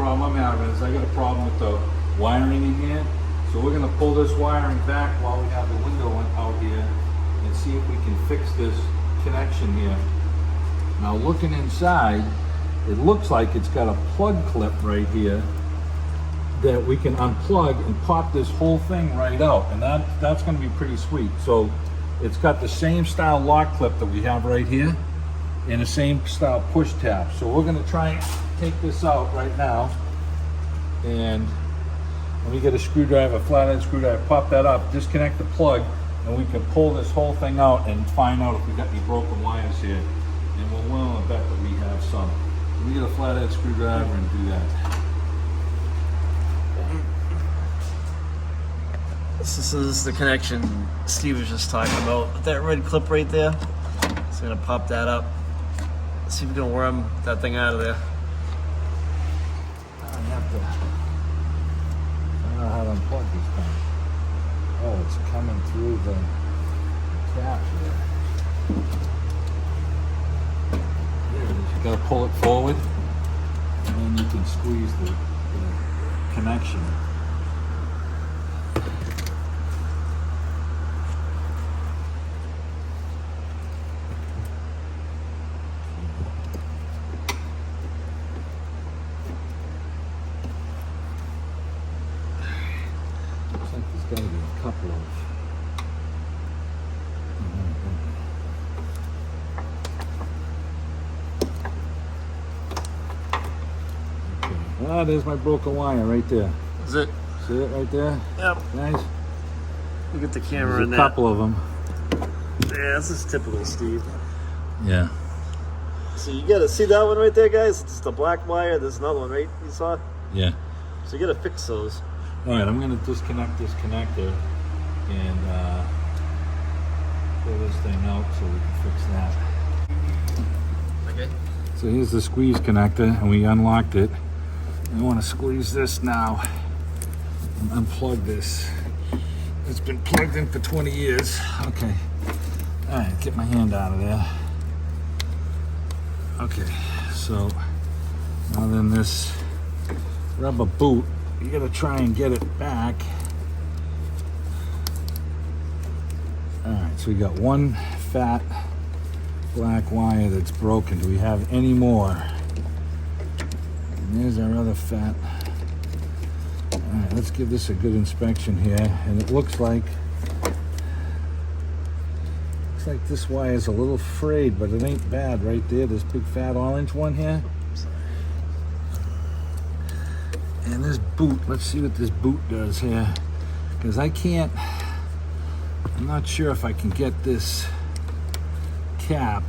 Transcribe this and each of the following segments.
problem I'm having is I got a problem with the wiring in here. So we're gonna pull this wiring back while we have the window out here and see if we can fix this connection here. Now looking inside, it looks like it's got a plug clip right here that we can unplug and pop this whole thing right out. And that's gonna be pretty sweet. So it's got the same style lock clip that we have right here and the same style push tab. So we're gonna try and take this out right now. And when we get a screwdriver, a flathead screwdriver, pop that up, disconnect the plug, and we can pull this whole thing out and find out if we got any broken wires here. And we're willing to bet that we have some. So we get a flathead screwdriver and do that. This is the connection Steve was just talking about. With that red clip right there, it's gonna pop that up. See if we can worm that thing out of there. I don't know how to unplug this thing. Oh, it's coming through the cap here. There it is. You gotta pull it forward, and then you can squeeze the connection. Got to be a couple of. Okay. Ah, there's my broken wire right there. Is it? See it right there? Yep. Nice. Look at the camera There's in a that. couple of them. Yeah, this is typical Steve. Yeah. So you gotta see that one right there, guys? It's the black wire. There's another one, right? You saw? Yeah. So you gotta fix those. All right, I'm going to disconnect this connector and pull this thing out so we can fix that. Okay. So here's the squeeze connector, and we unlocked it. I want to squeeze this now and unplug this. It's been plugged in for 20 years. Okay. All right, get my hand out of there. Okay, so now then this rubber boot, you gotta try and get it back. All right, so we got one fat black wire that's broken. Do we have any more? And there's our other fat. All right, let's give this a good inspection here. And it looks like this wire is a little frayed, but it ain't bad right there. This big fat orange one here. And this boot, let's see what this boot does here. Because I'm not sure if I can get this cap.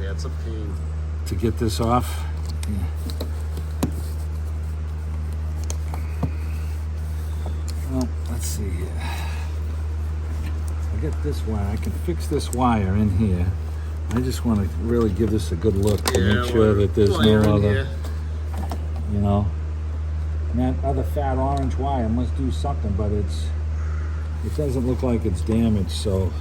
Yeah, it's a pain. To get this off. Yeah. Well, let's see here. I get this wire, I can fix this wire in here. I just want to really give this a good look to make sure that there's no other, you know. And that other fat orange wire must do something, but it doesn't look like it's damaged, so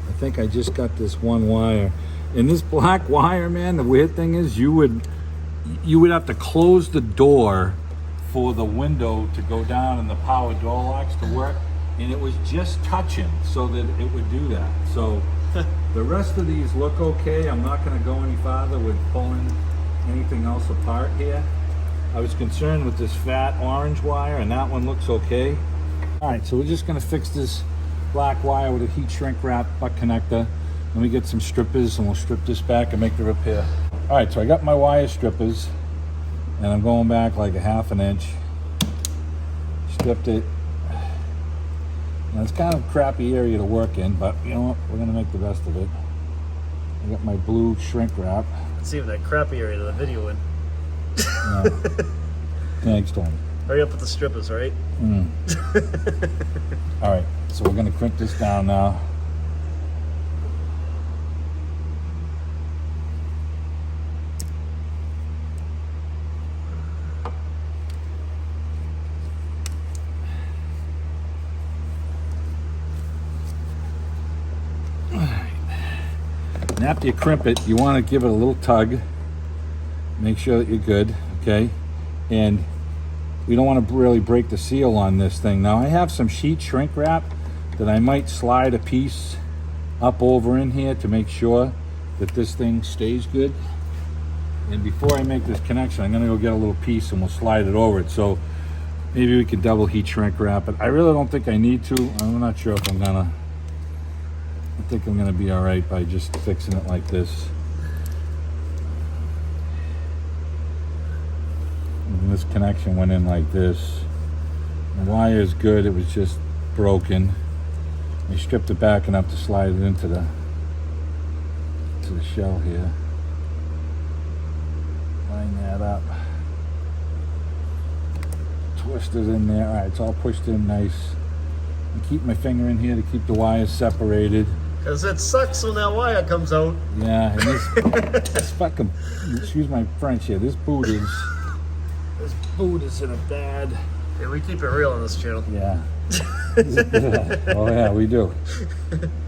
I think I just got this one wire. And this black wire, man, the weird thing is you would have to close the door for the window to go down and the power door locks to work, and it was just touching so that it would do that. So the rest of these look okay. I'm not going to go any farther with pulling anything else apart here. I was concerned with this fat orange wire, and that one looks okay. All right, so we're just gonna fix this black wire with a heat shrink wrap butt connector. Let me get some strippers and we'll strip this back and make the repair. All right, so I got my wire strippers and I'm going back like a ½ an inch. Stripped it. Now it's kind of a crappy area to work in, but you know what? We're gonna make the best of it. I got my blue shrink wrap. It's even that crappy area to the video in. Thanks, Tony. Hurry up with the strippers, all right? All right, so we're gonna crimp this down now. All right. And after you crimp it, you want to give it a little tug. Make sure that you're good, okay? and we don't want to really break the seal on this thing. Now I have some sheet shrink wrap that I might slide a piece up over in here to make sure that this thing stays good. And before I make this connection, I'm gonna go get a little piece and we'll slide it over it. So maybe we can double heat shrink wrap it. I really don't think I need to. I'm not sure if I'm gonna. I think I'm gonna be all right by just fixing it like this. And this connection went in like this. The wire is good, it was just broken. I stripped it back enough to slide it into the shell here. Line that up. Twist it in there. Alright, it's all pushed in nice. I keep my finger in here to keep the wires separated. Because it sucks when that wire comes out. Yeah, and this fucking, excuse my French here, this boot is in a bad... Yeah, we keep it real on this channel. Yeah. Oh yeah, we do.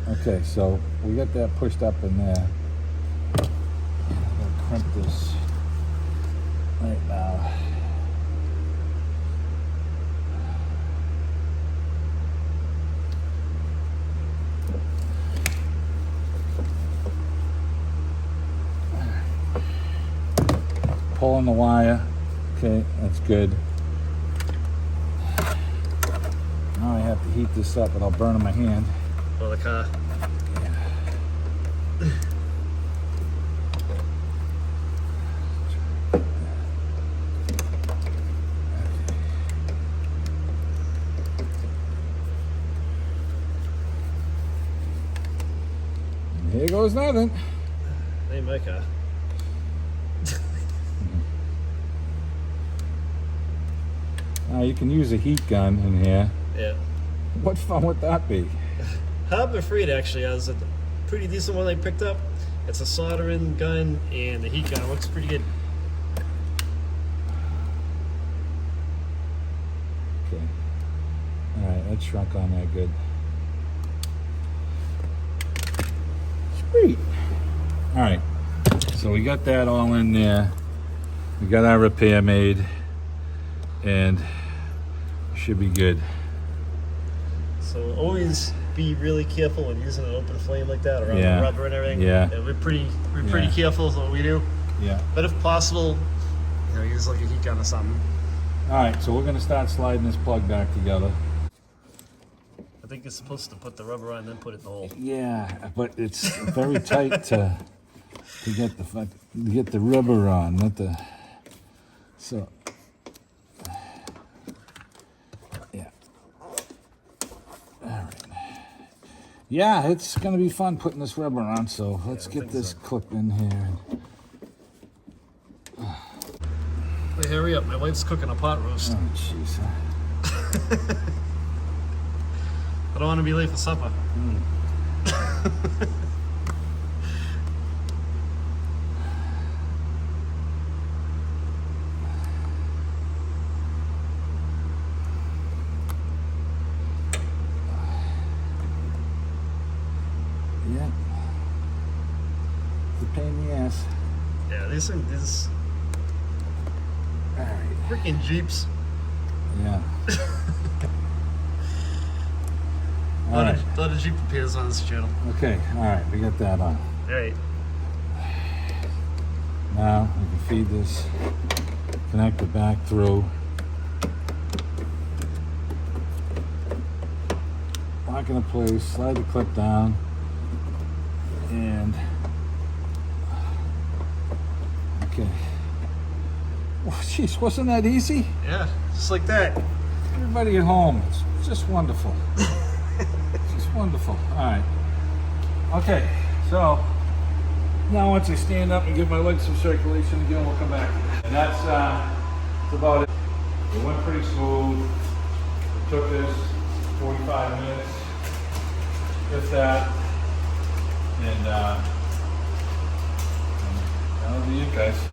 Okay, so we got that pushed up in there. I'm gonna crimp this right now. Pulling the wire. Okay, that's good. Now I have to heat this up, but I'll burn in my hand. For the car. And here goes nothing. Ain't my car. Now you can use a heat gun in here. Yeah. What fun would that be? Harbor Freight actually has a pretty decent one they picked up. It's a soldering gun and the heat gun. It looks pretty good. Okay. Alright, that shrunk on there good. Sweet. Alright. So we got that all in there. We got our repair made. And should be good. So always be really careful when using an open flame like that around Yeah. the rubber and everything. Yeah. We're pretty Yeah. careful with what we do. Yeah. But if possible, use like a heat gun or something. Alright, so we're going to start sliding this plug back together. I think you're supposed to put the rubber on and then put it in the hole. Yeah, but it's very tight to get the rubber on, not the... So... Yeah, it's going to be fun putting this rubber on, so let's get this clip in here. Hey, hurry up. My wife's cooking a pot roast. Oh, jeez. I don't want to be late for supper. Yeah. It's a pain in the ass. Yeah, these All right. freaking Jeeps. Yeah. A All right. lot of Jeep repairs on this channel. Okay, all right, we got that on. All right. Now we can feed this, connect it back through. Lock into place, slide the clip down, and okay. Oh, jeez, wasn't that easy? Yeah, just like that. Everybody at home, it's just wonderful. Just wonderful. All right. Okay, so now once I stand up and give my legs some circulation again, we'll come back. And that's about it. It went pretty smooth. It took us 45 minutes, if that. And that'll be it, guys.